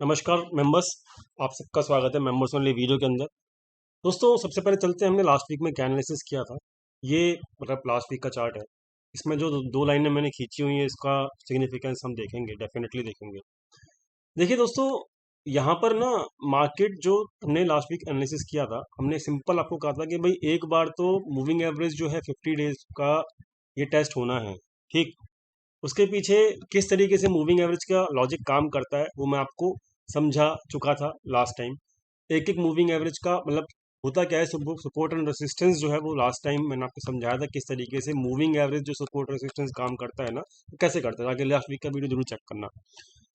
नमस्कार मेंबर्स, आप सबका स्वागत है मेंबर्स ओनली वीडियो के अंदर। दोस्तों, सबसे पहले चलते हैं, हमने लास्ट वीक में क्या एनालिसिस किया था। ये मतलब लास्ट वीक का चार्ट है। इसमें जो दो लाइनें मैंने खींची हुई है, इसका सिग्निफिकेंस हम देखेंगे, डेफिनेटली देखेंगे। देखिए दोस्तों, यहाँ पर ना मार्केट जो हमने लास्ट वीक एनालिसिस किया था, हमने सिंपल आपको कहा था कि भाई एक बार तो मूविंग एवरेज जो है 50 डेज का ये टेस्ट होना है। ठीक, उसके पीछे किस तरीके से मूविंग एवरेज का लॉजिक काम करता है वो मैं आपको समझा चुका था लास्ट टाइम। एक एक मूविंग एवरेज का मतलब होता क्या है, सपोर्ट एंड रेसिस्टेंस जो है वो लास्ट टाइम मैंने आपको समझाया था किस तरीके से मूविंग एवरेज जो सपोर्ट रेसिस्टेंस काम करता है ना, वो कैसे करता है। आगे लास्ट वीक का वीडियो जरूर चेक करना।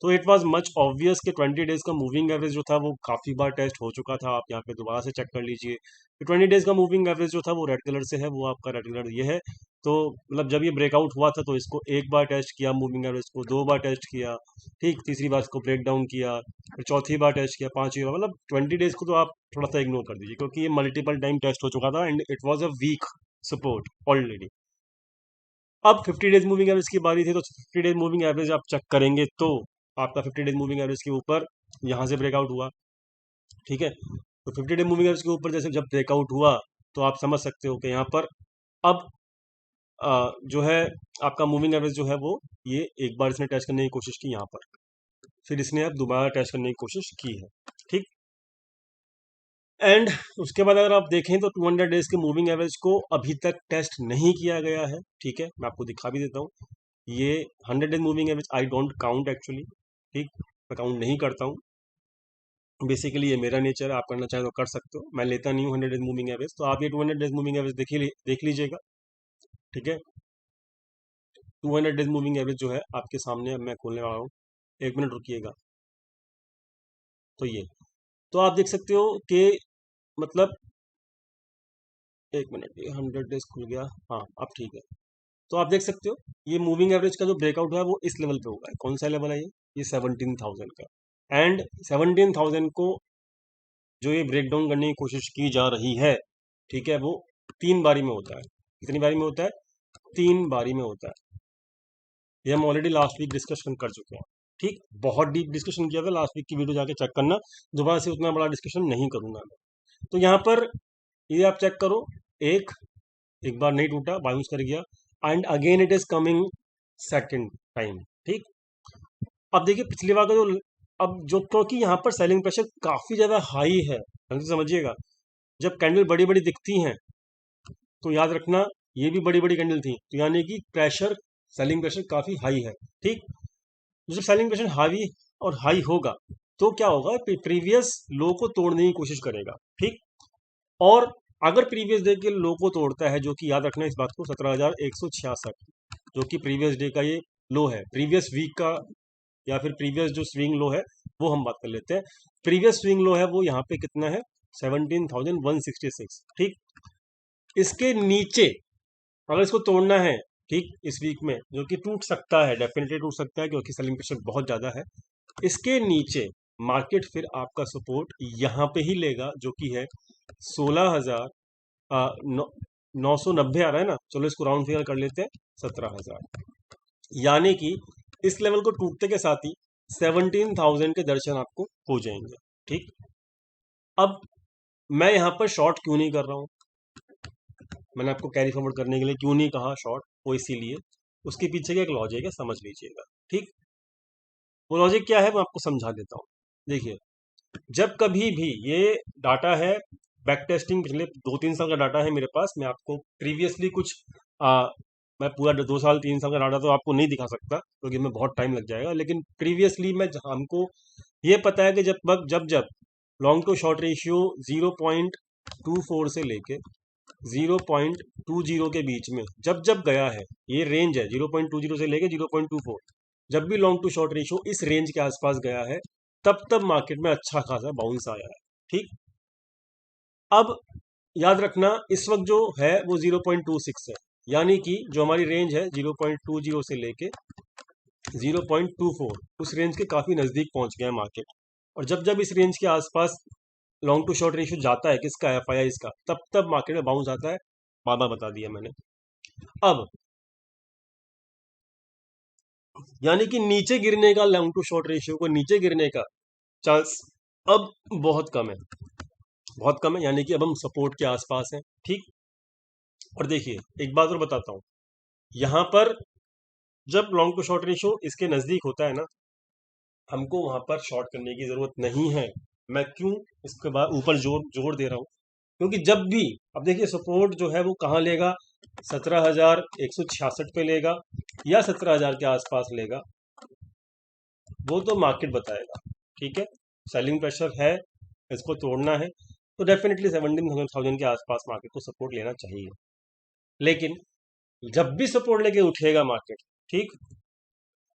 तो इट वाज मच ऑब्वियस कि 20 डेज का मूविंग एवरेज जो था वो काफ़ी बार टेस्ट हो चुका था। आप यहाँ पे दोबारा से चेक कर लीजिए कि 20 डेज का मूविंग एवरेज जो था वो रेड कलर से है, वो आपका रेड कलर ये है। तो मतलब जब ये ब्रेकआउट हुआ था तो इसको एक बार टेस्ट किया, मूविंग एवरेज को दो बार टेस्ट किया, ठीक, तीसरी बार इसको ब्रेक डाउन किया, फिर चौथी बार टेस्ट किया, पांचवी बार, मतलब 20 डेज को तो आप थोड़ा सा इग्नोर कर दीजिए क्योंकि ये मल्टीपल टाइम टेस्ट हो चुका था and it was a weak support already. अब 50 डेज मूविंग एवरेज की बारी थी, तो 50 डेज मूविंग एवरेज आप चेक करेंगे तो आपका 50 डेज मूविंग एवरेज के ऊपर यहाँ से ब्रेकआउट हुआ। ठीक है, तो 50 डेज मूविंग एवरेज के ऊपर जैसे जब ब्रेकआउट हुआ तो आप समझ सकते हो कि यहाँ पर अब जो है आपका मूविंग एवरेज जो है वो ये एक बार इसने टेस्ट करने की कोशिश की यहाँ पर, फिर इसने अब दोबारा टेस्ट करने की कोशिश की है। ठीक, एंड उसके बाद अगर आप देखें तो 200 डेज के मूविंग एवरेज को अभी तक टेस्ट नहीं किया गया है। ठीक है, मैं आपको दिखा भी देता हूँ। ये 100 days moving average I don't count actually. ठीक, मैं काउंट नहीं करता हूँ। बेसिकली ये मेरा नेचर है, आप करना चाहे तो कर सकते हो, मैं लेता नहीं हूँ 100 डेज मूविंग एवरेज। तो आप ये 200 डेज मूविंग एवरेज देख लीजिएगा। ठीक है, 200 डेज मूविंग एवरेज जो है आपके सामने अब मैं खोलने वाला हूँ। एक मिनट रुकिएगा। तो ये तो आप देख सकते हो कि मतलब एक मिनट, ये 100 डेज खुल गया। हाँ, अब ठीक है। तो आप देख सकते हो ये मूविंग एवरेज का जो ब्रेकआउट हुआ है वो इस लेवल पे हुआ है। कौन सा लेवल है ये 17,000 का। एंड 17,000 को जो ये ब्रेक डाउन करने की कोशिश की जा रही है, ठीक है, वो तीन बारी में होता है। कितनी बारी में होता है? तीन बारी में होता है। ये हम ऑलरेडी लास्ट वीक डिस्कशन कर चुके हैं। ठीक, बहुत डीप डिस्कशन किया था लास्ट वीक की वीडियो, जाके चेक करना। दोबारा से उतना बड़ा डिस्कशन नहीं करूंगा मैं। तो यहाँ पर ये आप चेक करो, एक एक बार नहीं टूटा, बाउंस कर गया and again it is coming second time. ठीक, अब देखिए पिछली बार का जो अब जो क्योंकि यहाँ पर सेलिंग प्रेशर काफी ज्यादा हाई है, ढंग से समझिएगा। जब कैंडल बड़ी बड़ी दिखती हैं तो याद रखना ये भी बड़ी बड़ी कैंडल थी, तो यानी कि प्रेशर, सेलिंग प्रेशर काफी हाई है। ठीक, तो जब सेलिंग प्रेशर हाई और हाई होगा तो क्या होगा, प्रीवियस लो को तोड़ने की कोशिश करेगा। ठीक, और अगर प्रीवियस डे के लो को तोड़ता है, जो कि याद रखना इस बात को, 17,166, जो कि प्रीवियस डे का ये लो है, प्रीवियस वीक का या फिर प्रीवियस जो स्विंग लो है वो हम बात कर लेते हैं। प्रीवियस स्विंग लो है वो यहाँ पे कितना है? 17,166। ठीक, इसके नीचे अगर इसको तोड़ना है, ठीक, इस वीक में, जो कि टूट सकता है, डेफिनेटली टूट सकता है क्योंकि सेलिंग प्रेशर बहुत ज़्यादा है, इसके नीचे मार्केट फिर आपका सपोर्ट यहाँ पे ही लेगा, जो कि है 16,000 990 आ रहा है ना, चलो इसको राउंड फिगर कर लेते हैं, 17,000। यानी कि इस लेवल को टूटते के साथ ही 17,000 के दर्शन आपको हो जाएंगे। ठीक, अब मैं यहाँ पर शॉर्ट क्यों नहीं कर रहा हूँ, मैंने आपको कैरी फॉरवर्ड करने के लिए क्यों नहीं कहा शॉर्ट, वो इसीलिए, उसके पीछे का एक लॉजिक है, समझ लीजिएगा। ठीक, वो लॉजिक क्या है मैं आपको समझा देता हूँ। देखिए, जब कभी भी ये डाटा है, बैक टेस्टिंग पिछले 2-3 साल का डाटा है मेरे पास, मैं आपको प्रीवियसली कुछ मैं पूरा 2 साल 3 साल का डाटा तो आपको नहीं दिखा सकता क्योंकि मैं बहुत टाइम लग जाएगा, लेकिन प्रीवियसली मैं हमको ये पता है कि जब जब लॉन्ग टू शॉर्ट रेशियो 0.24 से लेके 0.20 के बीच में जब जब गया है, ये रेंज है 0.20 से लेके 0.24, जब भी लॉन्ग टू शॉर्ट रेशियो इस रेंज के आसपास गया है तब तब मार्केट में अच्छा खासा बाउंस आया है। ठीक, अब याद रखना इस वक्त जो है वो 0.26 है, यानी कि जो हमारी रेंज है 0.20 से लेके 0.24, उस रेंज के काफी नजदीक पहुंच गया है मार्केट। और जब जब इस रेंज के आसपास लॉन्ग टू शॉर्ट रेशियो जाता है, किसका? एफआईआई का, तब तब मार्केट में बाउंस आता है। बाबा बता दिया मैंने। अब यानी कि नीचे गिरने का, लॉन्ग टू शॉर्ट रेशियो को नीचे गिरने का चांस अब बहुत कम है, बहुत कम है, यानी कि अब हम सपोर्ट के आसपास हैं। ठीक। और देखिए एक बात और बताता हूँ, यहाँ पर जब लॉन्ग टू शॉर्ट रेशियो इसके नजदीक होता है ना, हमको वहां पर शॉर्ट करने की जरूरत नहीं है। मैं क्यों इसके बाद ऊपर जोर जोर दे रहा हूँ, क्योंकि जब भी, अब देखिए सपोर्ट जो है वो कहाँ लेगा, 17,166 पे लेगा या 17,000 के आसपास लेगा, वो तो मार्केट बताएगा। ठीक है, सेलिंग प्रेशर है, इसको तोड़ना है तो डेफिनेटली 17,000 के आसपास मार्केट को सपोर्ट लेना चाहिए। लेकिन जब भी सपोर्ट लेके उठेगा मार्केट, ठीक,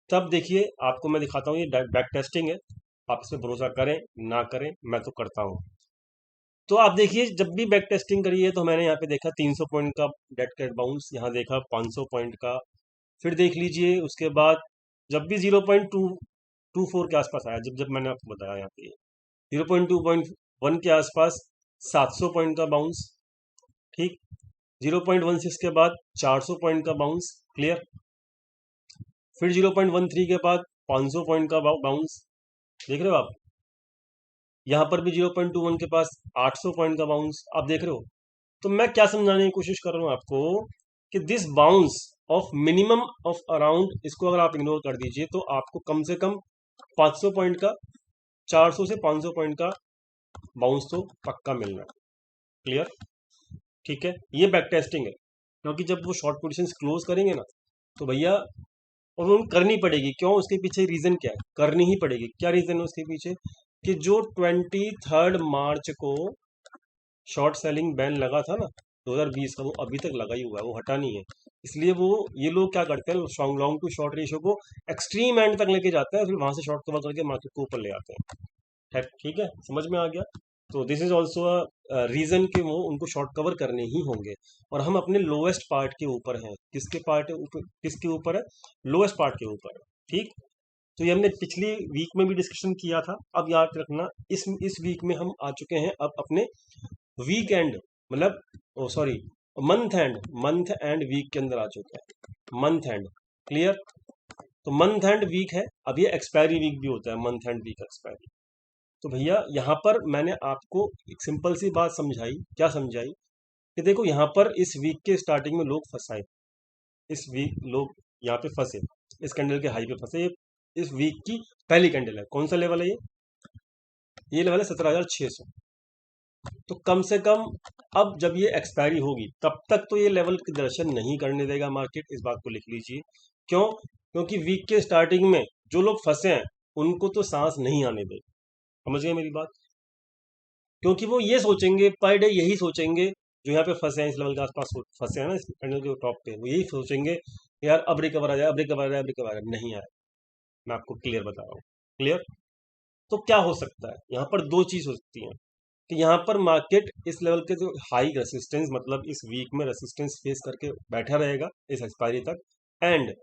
तब देखिए आपको मैं दिखाता हूँ, ये बैक टेस्टिंग है, आप इस पर भरोसा करें ना करें, मैं तो करता हूँ। तो आप देखिए जब भी बैक टेस्टिंग करी है तो मैंने यहाँ पे देखा 300 पॉइंट का डेड कैट बाउंस, यहाँ देखा 500 पॉइंट का, फिर देख लीजिए उसके बाद जब भी 0.224 के आसपास आया, जब जब मैंने आपको बताया यहाँ पे 0.2.1 के आसपास 700 पॉइंट का बाउंस, ठीक, 0.16 के बाद 400 पॉइंट का बाउंस, क्लियर, फिर 0.13 के बाद 500 पॉइंट का बाउंस, देख रहे हो आप, यहाँ पर भी 0.21 के पास 800 पॉइंट का बाउंस, आप देख रहे हो। तो मैं क्या समझाने की कोशिश कर रहा हूँ आपको कि this bounce off minimum of around, इसको अगर आप इग्नोर कर दीजिए तो आपको कम से कम 500 पॉइंट का, 400 से 500 पॉइंट का बाउंस तो पक्का मिलना है, क्लियर। ठीक है, ये बैक टेस्टिंग है, क्योंकि जब वो शॉर्ट पोजीशंस क्लोज करेंगे ना तो भैया, और उन्हें करनी पड़ेगी, क्यों, उसके पीछे रीजन क्या है, करनी ही पड़ेगी। क्या रीजन है उसके पीछे, कि जो 23 मार्च को शॉर्ट सेलिंग बैन लगा था ना 2020 का, वो अभी तक लगा ही हुआ है, वो हटा नहीं है। इसलिए वो, ये लोग क्या करते हैं, लॉन्ग टू शॉर्ट रेशियो को एक्सट्रीम एंड तक लेके जाते हैं, फिर वहां से शॉर्ट कवर करके मार्केट को ऊपर ले आते हैं। ठीक है, समझ में आ गया। तो दिस इज ऑल्सो रीजन कि वो उनको शॉर्ट कवर करने ही होंगे, और हम अपने लोएस्ट पार्ट के ऊपर हैं। किसके पार्ट ऊपर, किसके ऊपर है, लोएस्ट पार्ट के ऊपर है। ठीक। तो ये हमने पिछली वीक में भी डिस्कशन किया था। अब याद रखना, इस वीक में हम आ चुके हैं अब अपने वीक एंड, मतलब ओ सॉरी, मंथ एंड वीक के अंदर आ चुके हैं, मंथ एंड, क्लियर। तो मंथ एंड वीक है, अब ये एक्सपायरी वीक भी होता है, मंथ एंड वीक एक्सपायरी। तो भैया यहाँ पर मैंने आपको एक सिंपल सी बात समझाई, क्या समझाई, कि देखो यहाँ पर इस वीक के स्टार्टिंग में लोग फंसाए, इस वीक लोग यहाँ पे फंसे, इस कैंडल के हाई पे फंसे। इस वीक की पहली कैंडल है, कौन सा लेवल है ये लेवल है 17,600। तो कम से कम अब जब ये एक्सपायरी होगी तब तक तो ये लेवल के दर्शन नहीं करने देगा मार्केट, इस बात को लिख लीजिए। क्यों, क्योंकि वीक के स्टार्टिंग में जो लोग फंसे हैं उनको तो सांस नहीं आने देगा, समझ गए मेरी बात। क्योंकि वो ये सोचेंगे, पर डे यही सोचेंगे, जो यहाँ पे फंसे हैं, इस लेवल के आसपास फंसे हैं ना, इस कैंडल के टॉप पे, वो यही सोचेंगे यार अब रिकवर आ जाए, अब रिकवर आ जाए, अब रिकवर आ जाए, नहीं आया। मैं आपको क्लियर बता रहा हूँ, क्लियर। तो क्या हो सकता है, यहाँ पर दो चीज हो सकती है, कि यहाँ पर मार्केट इस लेवल के जो हाई रेसिस्टेंस, मतलब इस वीक में रेसिस्टेंस फेस करके बैठा रहेगा इस एक्सपायरी तक, एंड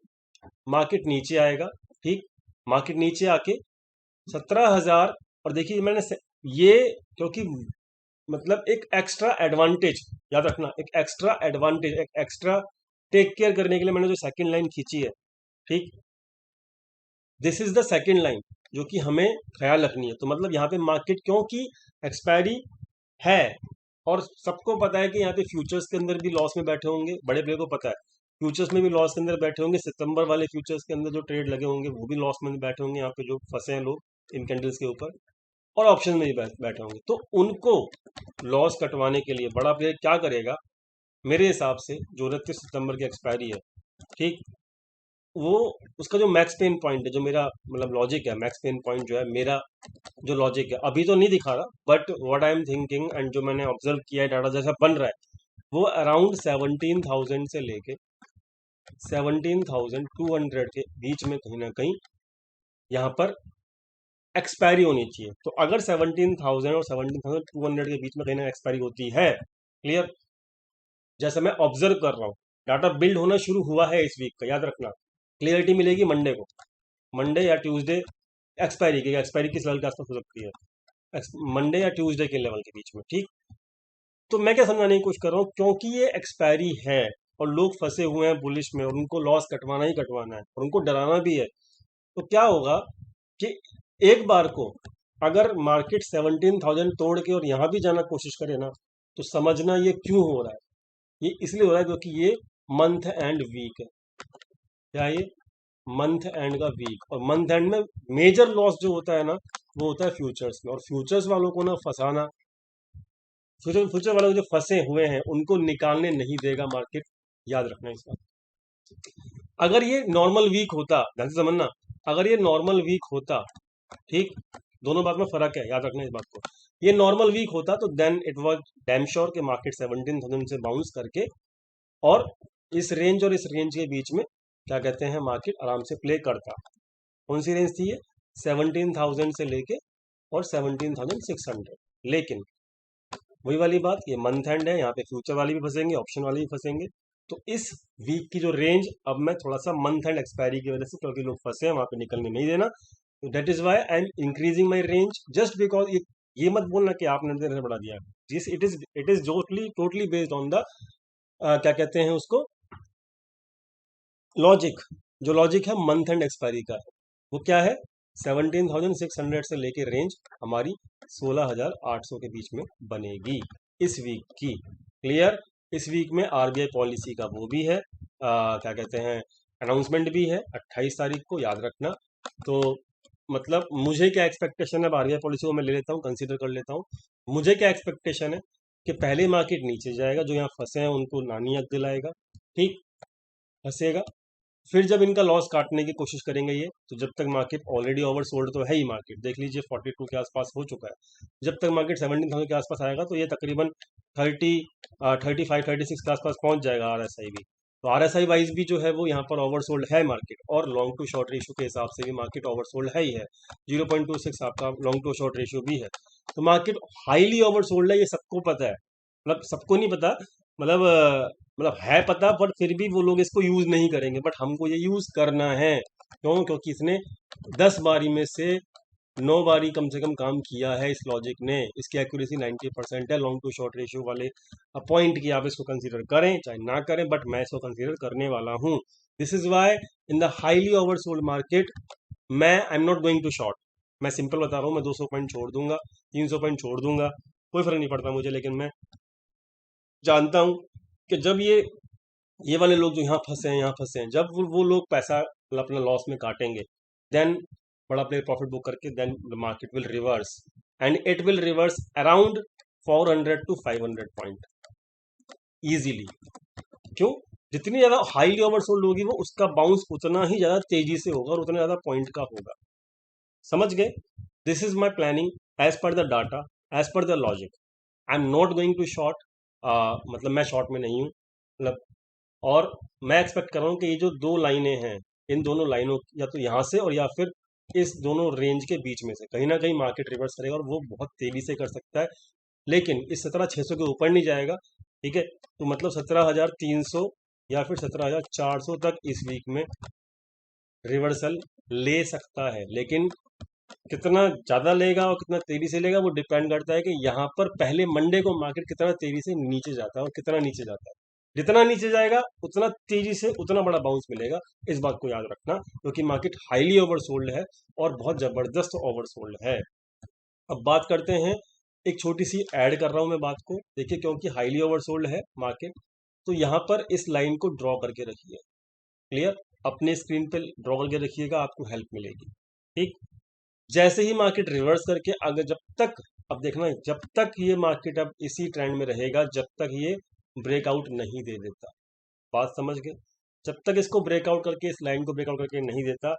मार्केट नीचे आएगा। ठीक, मार्केट नीचे आके 17,000, और देखिए मैंने ये, क्योंकि मतलब एक एक्स्ट्रा एडवांटेज, याद रखना, एक एक्स्ट्रा एडवांटेज, एक एक्स्ट्रा टेक केयर करने के लिए मैंने जो सेकंड लाइन खींची है, ठीक, this is the second line जो कि हमें ख्याल रखनी है। तो मतलब यहाँ पे मार्केट, क्योंकि एक्सपायरी है, और सबको पता है कि यहाँ पे फ्यूचर्स के अंदर भी लॉस में बैठे होंगे, बड़े प्लेयर को पता है फ्यूचर्स में भी लॉस के अंदर बैठे होंगे, सितंबर वाले फ्यूचर्स के अंदर जो ट्रेड लगे होंगे वो भी लॉस में बैठे होंगे, यहाँ पे जो फंसे हैं लोग इन कैंडल्स के ऊपर, और ऑप्शन में भी बैठे होंगे। तो उनको लॉस कटवाने के लिए बड़ा प्लेयर क्या करेगा, मेरे हिसाब से जो 29 सितंबर की एक्सपायरी है, ठीक, वो उसका जो मैक्स पेन पॉइंट है, जो मेरा मतलब लॉजिक है, मैक्स पेन पॉइंट जो है मेरा, जो लॉजिक है अभी तो नहीं दिखा रहा, but what I am thinking and जो मैंने ऑब्जर्व किया है, डाटा जैसा बन रहा है, वो अराउंड 17,000 से लेके 17,200 के बीच में कहीं ना कहीं यहाँ पर एक्सपायरी होनी चाहिए। तो अगर 17,000 और 17,200 के बीच में कहीं ना एक्सपायरी होती है, क्लियर, जैसा मैं ऑब्जर्व कर रहा हूँ, डाटा बिल्ड होना शुरू हुआ है इस वीक का, याद रखना, क्लियरिटी मिलेगी मंडे को, मंडे या ट्यूसडे एक्सपायरी की, एक्सपायरी किस लेवल के आसपास हो सकती है, मंडे या ट्यूसडे के लेवल के बीच में। ठीक, तो मैं क्या समझाने की कोशिश कर रहा हूँ, क्योंकि ये एक्सपायरी है और लोग फंसे हुए हैं बुलिश में, और उनको लॉस कटवाना ही कटवाना है और उनको डराना भी है, तो क्या होगा कि एक बार को अगर मार्केट 17,000 तोड़ के और यहाँ भी जाना कोशिश करे ना, तो समझना ये क्यों हो रहा है। ये इसलिए हो रहा है क्योंकि ये मंथ एंड वीक है। क्या ये मंथ एंड का वीक, और मंथ एंड में मेजर लॉस जो होता है ना, वो होता है फ्यूचर्स में। और फ्यूचर्स वालों को ना फंसाना, फ्यूचर वालों जो फंसे हुए हैं उनको निकालने नहीं देगा मार्केट, याद रखना इस बात। अगर ये नॉर्मल वीक होता, ध्यान से समझना, अगर ये नॉर्मल वीक होता, ठीक, दोनों बात में फर्क है, याद रखना इस बात को। ये नॉर्मल वीक होता तो then it was damn sure कि मार्केट 17,000 से बाउंस करके और इस रेंज और इस रेंज के बीच में क्या कहते हैं मार्केट आराम से प्ले करता। कौन सी रेंज थी ये? 17,000 से लेके और 17,600। लेकिन वही वाली बात, ये मंथ एंड है, यहाँ पे फ्यूचर वाले भी फंसेंगे, ऑप्शन वाले भी फंसेंगे। तो इस वीक की जो रेंज, अब मैं थोड़ा सा मंथ एंड एक्सपायरी की वजह से, क्योंकि लोग फंसे हैं वहां पे निकलने नहीं देना, तो that is why I am increasing my range, just because ये मत बोलना कि आपने देर से बढ़ा दिया। जिस it is totally totally based on the क्या कहते हैं उसको, लॉजिक। जो लॉजिक है मंथ एंड एक्सपायरी का है, वो क्या है? 17,600 से लेके रेंज हमारी 16,800 के बीच में बनेगी इस वीक की। क्लियर? इस वीक में आरबीआई पॉलिसी का वो भी है, क्या कहते हैं, अनाउंसमेंट भी है 28 तारीख को, याद रखना। तो मतलब मुझे क्या एक्सपेक्टेशन है आरबीआई पॉलिसी को मैं ले लेता हूँ, कंसीडर कर लेता हूँ। मुझे क्या एक्सपेक्टेशन है कि पहले मार्केट नीचे जाएगा, जो यहाँ फंसे हैं उनको नानी हक दिलाएगा, ठीक, फंसेगा। फिर जब इनका लॉस काटने की कोशिश करेंगे ये, तो जब तक मार्केट ऑलरेडी ओवरसोल्ड तो है ही, मार्केट देख लीजिए 42 के आसपास हो चुका है। जब तक मार्केट 17,000 के आसपास आएगा तो ये तकरीबन 35-36 के आसपास पहुंच जाएगा आरएसआई भी। तो आरएसआई वाइज भी जो है वो यहाँ पर ओवरसोल्ड है मार्केट, और लॉन्ग टू शॉर्ट रेशियो के हिसाब से भी मार्केट ओवरसोल्ड है ही है। 0.26 आपका लॉन्ग टू शॉर्ट रेशियो भी है। तो मार्केट हाईली ओवरसोल्ड है, ये सबको पता है। मतलब सबको नहीं पता, मतलब है पता, पर फिर भी वो लोग इसको यूज नहीं करेंगे, बट हमको ये यूज करना है। क्यों? क्योंकि इसने 10 बारी में से 9 बारी कम से कम काम किया है इस लॉजिक ने। इसकी एक्यूरेसी 90% है लॉन्ग टू शॉर्ट रेशियो वाले पॉइंट की। आप इसको कंसीडर करें चाहे ना करें, बट मैं इसको कंसीडर करने वाला हूं। This is why in the highly oversold market मैं I am not going to short. मैं सिंपल बता रहा हूँ, मैं 200 पॉइंट छोड़ दूंगा, 300 पॉइंट छोड़ दूंगा, कोई फर्क नहीं पड़ता मुझे। लेकिन मैं जानता हूं कि जब ये वाले लोग जो यहाँ फंसे हैं, यहाँ फंसे हैं, जब वो लोग पैसा मतलब अपना लॉस में काटेंगे, देन बड़ा प्लेयर प्रॉफिट बुक करके, then the market will reverse, and it will reverse around 400 to 500 point easily. क्यों? जितनी ज्यादा हाईली ओवरसोल्ड होगी वो, उसका बाउंस उतना ही ज्यादा तेजी से होगा और उतना ज्यादा पॉइंट का होगा। समझ गए? This is my planning as per the data, as per the logic. I am not going to short, मतलब मैं शॉर्ट में नहीं हूँ, मतलब। और मैं एक्सपेक्ट कर रहा हूँ कि ये जो दो लाइनें हैं, इन दोनों लाइनों, या तो यहाँ से और या फिर इस दोनों रेंज के बीच में से कहीं ना कहीं मार्केट रिवर्स करेगा, और वो बहुत तेजी से कर सकता है। लेकिन इस 17,600 के ऊपर नहीं जाएगा, ठीक है। तो मतलब 17,300 या फिर 17,400 तक इस वीक में रिवर्सल ले सकता है। लेकिन कितना ज़्यादा लेगा और कितना तेजी से लेगा, वो डिपेंड करता है कि यहाँ पर पहले मंडे को मार्केट कितना तेजी से नीचे जाता है और कितना नीचे जाता है। जितना नीचे जाएगा उतना तेजी से उतना बड़ा बाउंस मिलेगा, इस बात को याद रखना, क्योंकि मार्केट हाईली ओवरसोल्ड है और बहुत ज़बरदस्त ओवरसोल्ड है। अब बात करते हैं, एक छोटी सी ऐड कर रहा हूँ मैं बात को, देखिए, क्योंकि हाईली ओवरसोल्ड है मार्केट, तो यहाँ पर इस लाइन को ड्रॉ करके रखिए। क्लियर? अपने स्क्रीन पे ड्रॉ करके रखिएगा, आपको हेल्प मिलेगी, ठीक। जैसे ही मार्केट रिवर्स करके अगर, जब तक, अब देखना, जब तक ये मार्केट अब इसी ट्रेंड में रहेगा, जब तक ये ब्रेकआउट नहीं दे देता, बात समझ गए? जब तक इसको ब्रेकआउट करके, इस लाइन को ब्रेकआउट करके नहीं देता,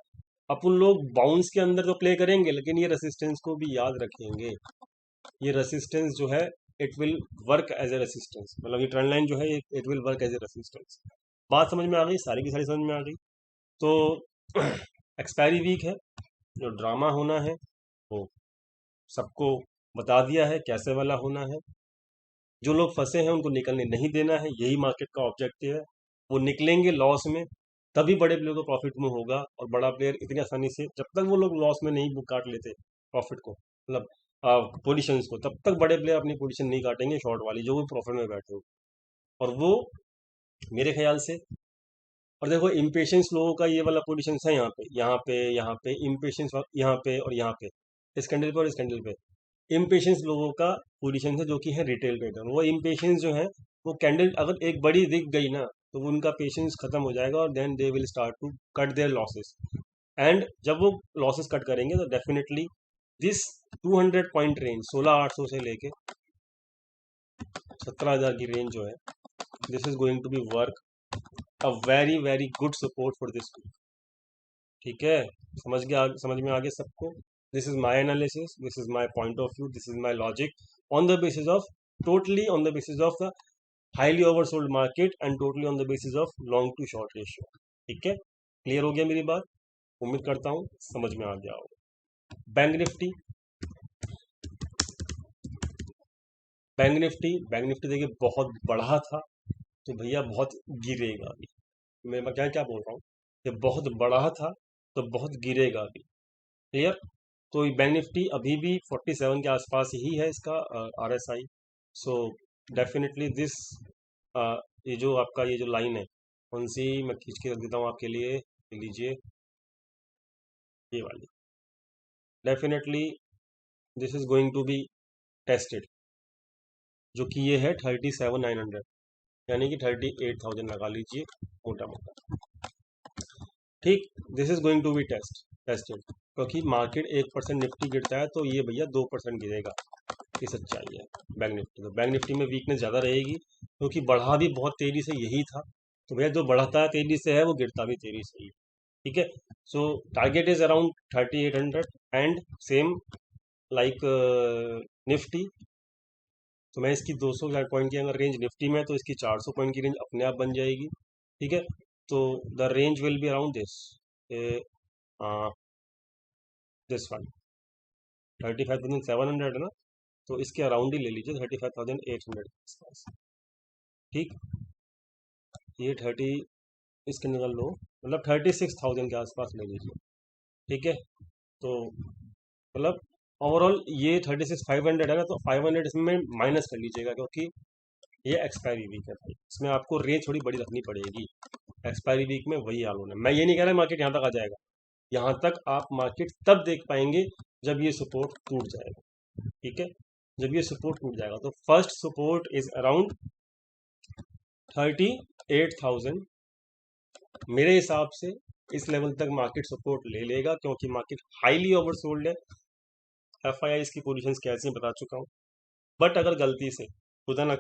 अपन लोग बाउंस के अंदर तो प्ले करेंगे, लेकिन ये रेसिस्टेंस को भी याद रखेंगे। ये रेसिस्टेंस जो है, it will work as a resistance, मतलब ये ट्रेंड लाइन जो है, it will work as a resistance. बात समझ में आ गई? सारी की सारी समझ में आ गई? तो एक्सपायरी वीक है, जो ड्रामा होना है वो सबको बता दिया है कैसे वाला होना है। जो लोग फंसे हैं उनको निकलने नहीं देना है, यही मार्केट का ऑब्जेक्टिव है। वो निकलेंगे लॉस में, तभी बड़े प्लेयर को प्रॉफिट में होगा। और बड़ा प्लेयर इतनी आसानी से, जब तक वो लोग लॉस में नहीं बुक काट लेते प्रॉफिट को, मतलब पोजिशंस को, तब तक बड़े प्लेयर अपनी पोजीशन नहीं काटेंगे शॉर्ट वाली, जो वो प्रॉफिट में बैठे हो। और वो मेरे ख्याल से, और देखो इम्पेशंस लोगों का ये वाला पोजीशन है, यहाँ पे, यहाँ पे, यहाँ पे इम्पेशंस, यहाँ पे और यहाँ पे, इस कैंडल पे और इस कैंडल पे इम्पेशंस लोगों का पोजीशन है, जो कि है रिटेल ट्रेडर। वो इम्पेशंस जो है, वो कैंडल अगर एक बड़ी दिख गई ना, तो वो उनका पेशेंस खत्म हो जाएगा और then they will start to cut their losses. And जब वो लॉसेस कट करेंगे तो डेफिनेटली दिस 200 पॉइंट रेंज 16,800 से लेके 17,000 की रेंज जो है, this is going to be work a very very good support for this. ठीक है, समझ में आ गया सबको? This is my analysis, this is my point of view, this is my logic on the basis of, totally on the basis of the highly oversold market and totally on the basis of long to short ratio. ठीक है, clear हो गया मेरी बात? उम्मीद करता हूँ समझ में आ गया होगा। बैंक निफ्टी देखिए बहुत बढ़ा था, तो भैया बहुत गिरेगा अभी। मैं क्या क्या बोल रहा हूँ, ये बहुत बढ़ा था तो बहुत गिरेगा अभी। क्लियर? तो बैंक निफ्टी अभी भी 47 के आसपास ही है इसका RSI। सो डेफिनेटली दिस, ये जो आपका ये जो लाइन है, कौन सी मैं खींच के रख देता हूँ आपके लिए, ले लीजिए ये वाली। Definitely this is going to be tested, जो कि ये है 37,900, यानी कि 38,000 लगा लीजिए मोटा मोटा। ठीक, this is going to be tested, क्योंकि मार्केट 1% निफ्टी गिरता है तो ये भैया 2% गिरेगा। ये सच्चाई है बैंक निफ्टी। तो बैंक निफ्टी में वीकनेस ज़्यादा रहेगी, क्योंकि बढ़ा भी बहुत तेज़ी से यही था। तो भैया जो बढ़ता तेज़ी से है वो गिरता भी तेज़ी से ही। ठीक है, सो target is around 3800 and same like Nifty. तो मैं इसकी 200 पॉइंट की अगर रेंज निफ्टी में है, तो इसकी 400 पॉइंट की रेंज अपने आप बन जाएगी। ठीक है, तो the range will be around this one 35,700 है ना, तो इसके अराउंड ही ले लीजिए 35,800 के आसपास। ठीक, ये 30, इसके निकल लो, मतलब 36,000 के आसपास ले लीजिए। ठीक है, तो मतलब ओवरऑल ये 36,500 है ना, तो 500 इसमें माइनस कर लीजिएगा, क्योंकि ये एक्सपायरी वीक है भाई, इसमें आपको रेंज थोड़ी बड़ी रखनी पड़ेगी। एक्सपायरी वीक में वही हाल होना है। मैं ये नहीं कह रहा मार्केट यहाँ तक आ जाएगा, यहाँ तक आप मार्केट तब देख पाएंगे जब ये सपोर्ट टूट जाएगा। ठीक है, जब ये सपोर्ट टूट जाएगा, तो फर्स्ट सपोर्ट इज अराउंड 38,000। मेरे हिसाब से इस लेवल तक मार्केट सपोर्ट ले लेगा, क्योंकि मार्केट हाईली ओवरसोल्ड है। FII की पोजीशंस कैसी हैं बता चुका हूँ। बट अगर गलती से खुदा न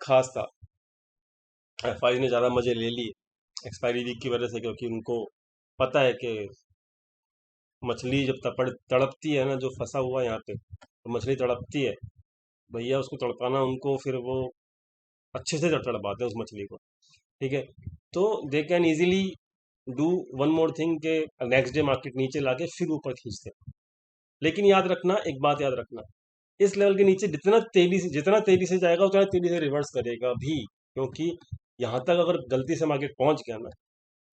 खास्ता FII ने ज़्यादा मजे ले लिए एक्सपायरी वीक की वजह से, क्योंकि उनको पता है कि मछली जब तड़पती है ना, जो फंसा हुआ है यहाँ पे, तो मछली तड़पती है भैया, उसको तड़पाना उनको, फिर वो अच्छे से तड़पाते हैं उस मछली को। ठीक है, तो they can easily do one more thing के नेक्स्ट डे मार्केट नीचे लाके फिर ऊपर खींचते हैं। लेकिन याद रखना, एक बात याद रखना, इस लेवल के नीचे जितना तेजी से जाएगा उतना तेजी से रिवर्स करेगा भी, क्योंकि यहाँ तक अगर गलती से मार्केट पहुंच गया ना,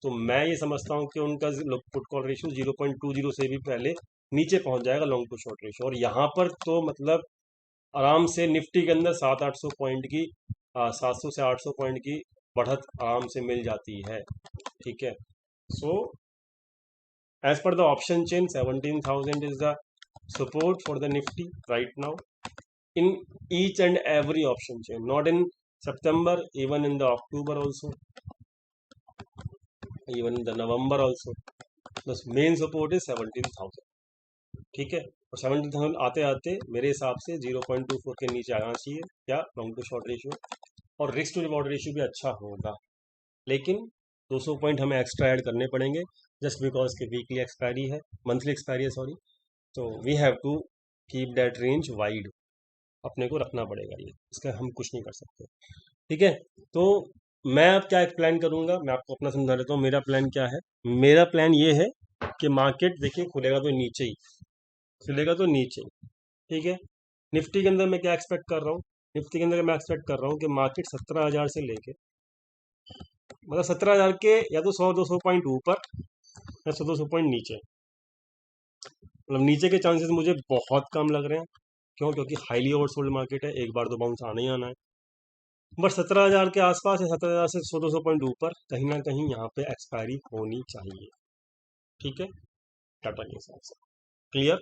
तो मैं ये समझता हूँ कि उनका पुट कॉल रेशियो 0.20 से भी पहले नीचे पहुंच जाएगा लॉन्ग टू शॉर्ट रेशियो। और यहाँ पर तो मतलब आराम से निफ्टी के अंदर 700-800 पॉइंट की 700 से 800 पॉइंट की बढ़त आराम से मिल जाती है। ठीक है, सो as per the option chain 17,000 is the support for the nifty right now in each and every option chain, not in September, even in the October also, even in the November also. The main support is 17,000। ठीक है, और 17,000 आते आते मेरे हिसाब से 0.24 के नीचे आना चाहिए क्या लॉन्ग टू शॉर्ट रेशियो, और रिस्क टू रिवॉर्ड रेशियो भी अच्छा होगा। लेकिन 200 पॉइंट हमें एक्स्ट्रा ऐड करने पड़ेंगे, जस्ट बिकॉज के वीकली एक्सपायरी है, मंथली एक्सपायरी है सॉरी। तो we have to keep that range wide, अपने को रखना पड़ेगा ये, इसका हम कुछ नहीं कर सकते। ठीक है, तो मैं अब क्या प्लान करूंगा, मैं आपको अपना समझा देता हूँ। मेरा प्लान क्या है, मेरा प्लान ये है कि मार्केट देखिए खुलेगा तो नीचे ही, खुलेगा तो नीचे ही। ठीक है, निफ्टी के अंदर मैं क्या एक्सपेक्ट कर रहा हूँ, निफ्टी के अंदर मैं एक्सपेक्ट कर रहा हूँ कि मार्केट 17,000 से लेके, मतलब 17,000 के या तो 100-200 पॉइंट ऊपर या 100-200 पॉइंट नीचे, मतलब नीचे के चांसेस मुझे बहुत कम लग रहे हैं। क्यों? क्योंकि हाईली ओवरसोल्ड मार्केट है, एक बार दो बाउंस आना ही आना है। बट 17,000 के आसपास या 17,000 से 100-200 पॉइंट ऊपर कहीं ना कहीं यहाँ पे एक्सपायरी होनी चाहिए। ठीक है, टाटा के हिसाब से। क्लियर?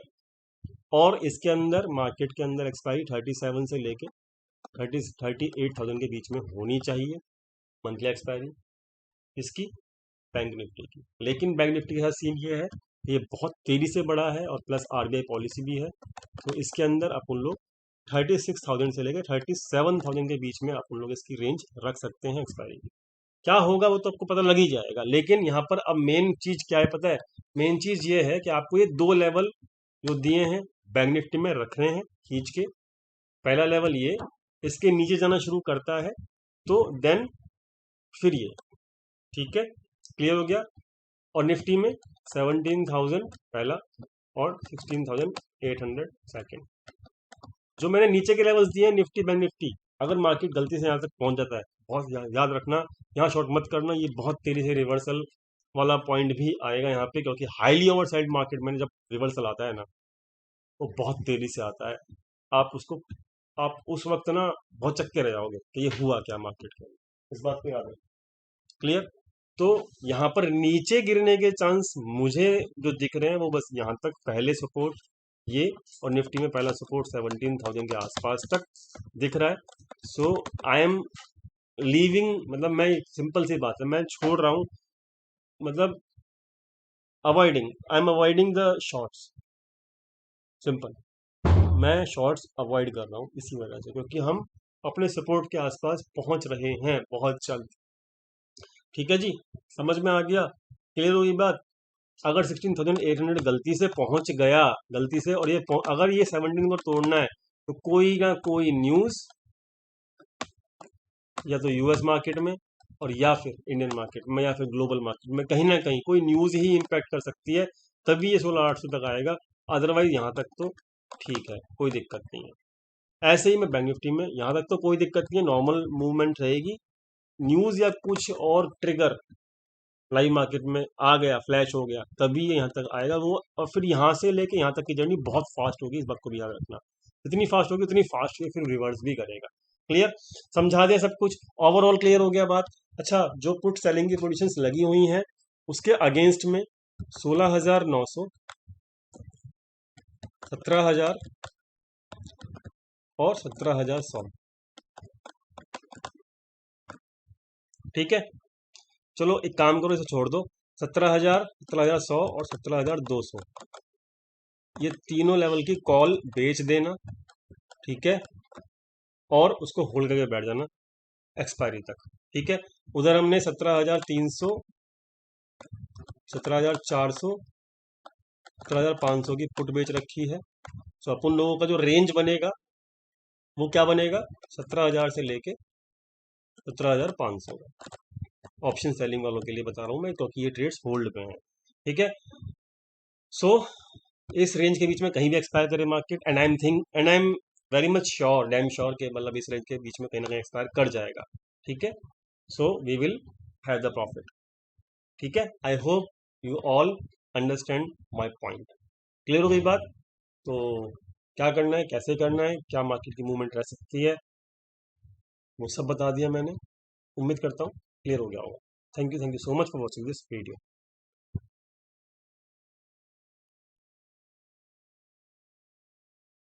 और इसके अंदर मार्केट के अंदर एक्सपायरी 37 से लेके 38,000 के बीच में होनी चाहिए मंथली एक्सपायरी इसकी बैंक निफ्टी की। लेकिन बैंक निफ्टी के साथ सीन ये है, ये बहुत तेजी से बढ़ा है और प्लस आरबीआई पॉलिसी भी है, तो इसके अंदर अपन लोग 36,000 से लेकर 37,000 के बीच में अपन लोग इसकी रेंज रख सकते हैं एक्सपायरी की। क्या होगा वो तो आपको पता लग ही जाएगा, लेकिन यहाँ पर अब मेन चीज क्या है पता है? मेन चीज ये है कि आपको ये 2 लेवल जो दिए हैं बैंक निफ्टी में रखने हैं खींच के। पहला लेवल ये, इसके नीचे जाना शुरू करता है तो देन फिर ये, ठीक है, क्लियर हो गया। और निफ्टी में 17,000 पहला और 16,800 सेकेंड। जो मैंने नीचे के लेवल्स दिए हैं निफ्टी बैंक निफ्टी, अगर मार्केट गलती से यहाँ तक पहुंच जाता है, बहुत याद रखना, यहाँ शॉर्ट मत करना, ये बहुत तेजी से रिवर्सल वाला पॉइंट भी आएगा यहाँ पे, क्योंकि हाईली ओवरसाइड मार्केट में जब रिवर्सल आता है ना, वो बहुत तेजी से आता है। आप उस वक्त ना बहुत चक्के रह जाओगे कि ये हुआ क्या मार्केट के अंदर, इस बात को याद रखना, क्लियर। तो यहाँ पर नीचे गिरने के चांस मुझे जो दिख रहे हैं वो बस यहाँ तक, पहले सपोर्ट ये, और निफ्टी में पहला सपोर्ट 17,000 के आसपास तक दिख रहा है। सो आई एम लीविंग, मतलब मैं, सिंपल सी बात है, मैं छोड़ रहा हूँ, मतलब I am avoiding the shorts, simple. मैं शॉर्ट्स अवॉइड कर रहा हूँ इसी वजह से, क्योंकि हम अपने सपोर्ट के आसपास पहुंच रहे हैं बहुत जल्द। ठीक है जी, समझ में आ गया, क्लियर हुई बात। अगर 16,800 गलती से पहुंच गया, गलती से, और ये अगर ये 17 को तोड़ना है, तो कोई ना कोई न्यूज या तो यूएस मार्केट में, और या फिर इंडियन मार्केट में, या फिर ग्लोबल मार्केट में, कहीं ना कहीं कोई न्यूज ही इंपैक्ट कर सकती है, तभी ये 16,800 तक आएगा। अदरवाइज यहाँ तक तो ठीक है, कोई दिक्कत नहीं है। ऐसे ही मैं बैंक निफ्टी में यहाँ तक तो कोई दिक्कत नहीं है, नॉर्मल मूवमेंट रहेगी। न्यूज या कुछ और ट्रिगर लाइव मार्केट में आ गया, फ्लैश हो गया, तभी ये यहाँ तक आएगा वो, और फिर यहाँ से लेके यहाँ तक की जर्नी बहुत फास्ट होगी, इस बात को भी याद रखना। जितनी फास्ट होगी उतनी फास्ट ये फिर रिवर्स भी करेगा। क्लियर, समझा दिया सब कुछ, ओवरऑल क्लियर हो गया बात। अच्छा, जो पुट सेलिंग की पोजीशंस लगी हुई हैं उसके अगेंस्ट में 16,900, 17,000 और 17,100, ठीक है। चलो एक काम करो, इसे छोड़ दो, 17,000, 17,100 और 17,200, ये तीनों लेवल की कॉल बेच देना, ठीक है, और उसको होल्ड करके बैठ जाना एक्सपायरी तक, ठीक है। उधर हमने 17,300, 17,400, 17,500 की पुट बेच रखी है। तो अपन लोगों का जो रेंज बनेगा वो क्या बनेगा, 17,000 से लेके 17,500 का। ऑप्शन सेलिंग वालों के लिए बता रहा हूँ मैं, क्योंकि ये ट्रेड्स होल्ड पे हैं, ठीक है। सो इस रेंज के बीच में कहीं भी एक्सपायर करे market, and I am very much sure, damn sure के, मतलब इस रेंज के बीच में कहीं ना कहीं एक्सपायर कर जाएगा, ठीक है। So we will have the profit, ठीक है। I hope you all understand my point, clear हो गई बात। तो क्या करना है, कैसे करना है, क्या मार्केट की मूवमेंट रह सकती है, वो सब बता दिया मैंने। उम्मीद करता हूँ क्लियर हो गया होगा। Thank you so much for watching this video.